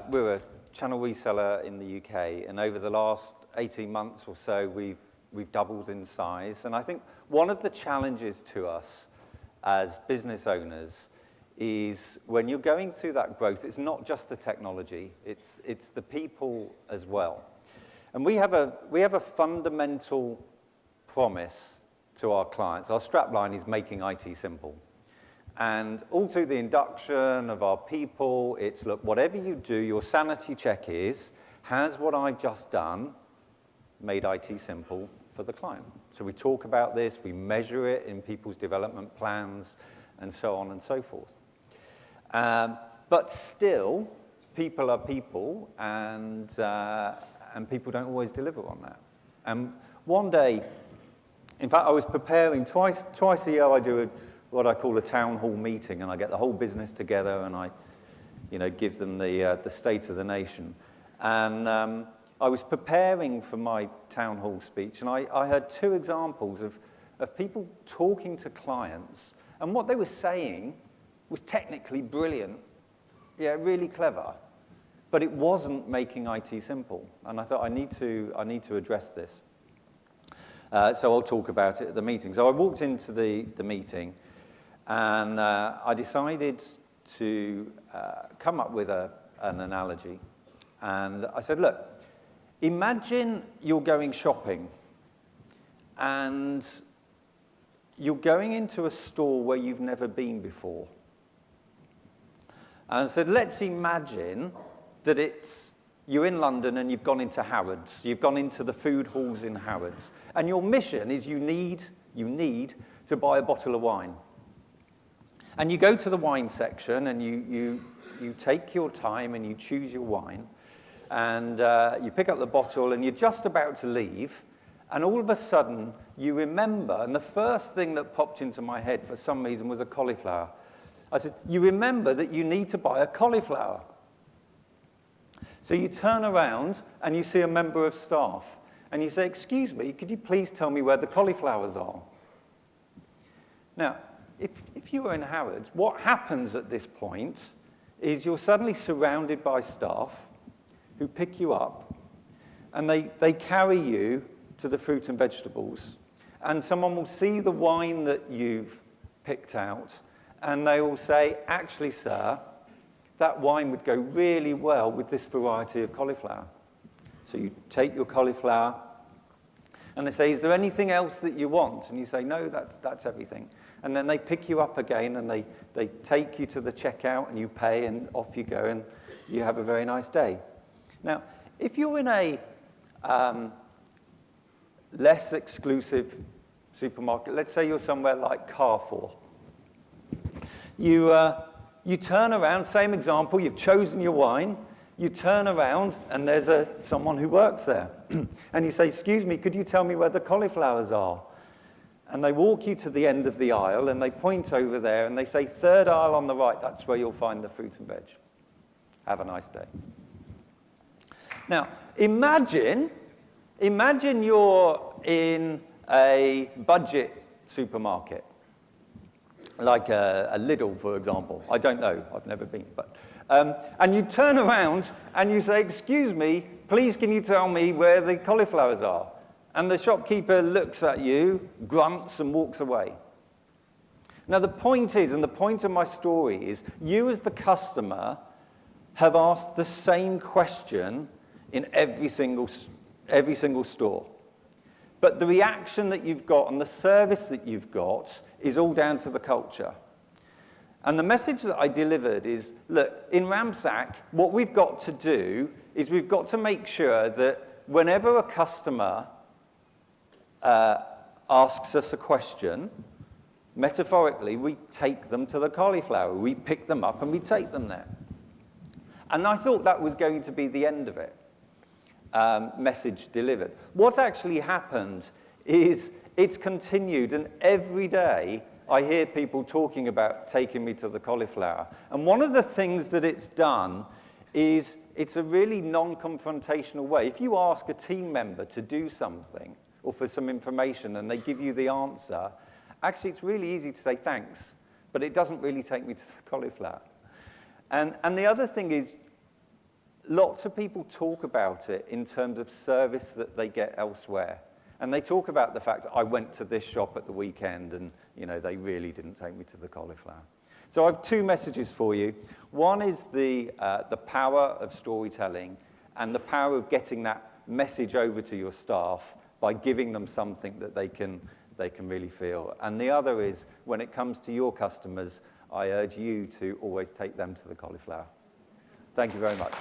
we're a channel reseller in the UK, and over the last 18 months or so, we've doubled in size. And I think one of the challenges to us as business owners is when you're going through that growth, it's not just the technology, it's the people as well. And we have a fundamental promise to our clients. Our strapline is making IT simple. And all through the induction of our people, it's, look, whatever you do, your sanity check is, has what I've just done made IT simple for the client? So we talk about this, we measure it in people's development plans, and so on and so forth. But still, people are people, and people don't always deliver on that. And one day, in fact, I was preparing, twice a year I do what I call a town hall meeting, and I get the whole business together and I give them the state of the nation. And I was preparing for my town hall speech, and I heard two examples of people talking to clients, and what they were saying was technically brilliant, yeah, really clever, but it wasn't making IT simple. And I thought I need to address this. So I'll talk about it at the meeting. So I walked into the meeting, and I decided to come up with an analogy. And I said, look, imagine you're going shopping, and you're going into a store where you've never been before. And I said, let's imagine that you're in London and you've gone into Harrods. You've gone into the food halls in Harrods. And your mission is you need to buy a bottle of wine. And you go to the wine section and you take your time and you choose your wine. And you pick up the bottle and you're just about to leave. And all of a sudden you remember, and the first thing that popped into my head for some reason was a cauliflower. I said, you remember that you need to buy a cauliflower. So you turn around and you see a member of staff. And you say, excuse me, could you please tell me where the cauliflowers are? Now, if you were in Harrods, what happens at this point is you're suddenly surrounded by staff who pick you up, and they carry you to the fruit and vegetables. And someone will see the wine that you've picked out, and they will say, actually, sir, that wine would go really well with this variety of cauliflower. So you take your cauliflower, and they say, is there anything else that you want? And you say, no, that's everything. And then they pick you up again, and they take you to the checkout, and you pay, and off you go, and you have a very nice day. Now, if you're in a less exclusive supermarket, let's say you're somewhere like Carrefour, you turn around, same example, you've chosen your wine, you turn around and there's someone who works there. And you say, excuse me, could you tell me where the cauliflowers are? And they walk you to the end of the aisle and they point over there and they say, third aisle on the right, that's where you'll find the fruit and veg. Have a nice day. Now, imagine you're in a budget supermarket, like a Lidl, for example. I don't know, I've never been, but. And you turn around and you say, excuse me, please can you tell me where the cauliflowers are? And the shopkeeper looks at you, grunts, and walks away. Now the point is, and the point of my story is, you as the customer have asked the same question in every single store. But the reaction that you've got and the service that you've got is all down to the culture. And the message that I delivered is, look, in Ramsac, what we've got to do is we've got to make sure that whenever a customer asks us a question, metaphorically, we take them to the cauliflower. We pick them up and we take them there. And I thought that was going to be the end of it. Message delivered. What's actually happened is it's continued, and every day I hear people talking about taking me to the cauliflower. And one of the things that it's done is it's a really non-confrontational way. If you ask a team member to do something or for some information and they give you the answer, actually it's really easy to say thanks, but it doesn't really take me to the cauliflower. And the other thing is, lots of people talk about it in terms of service that they get elsewhere. And they talk about the fact that I went to this shop at the weekend and, you know, they really didn't take me to the cauliflower. So I have two messages for you. One is the power of storytelling and the power of getting that message over to your staff by giving them something that they can really feel. And the other is, when it comes to your customers, I urge you to always take them to the cauliflower. Thank you very much.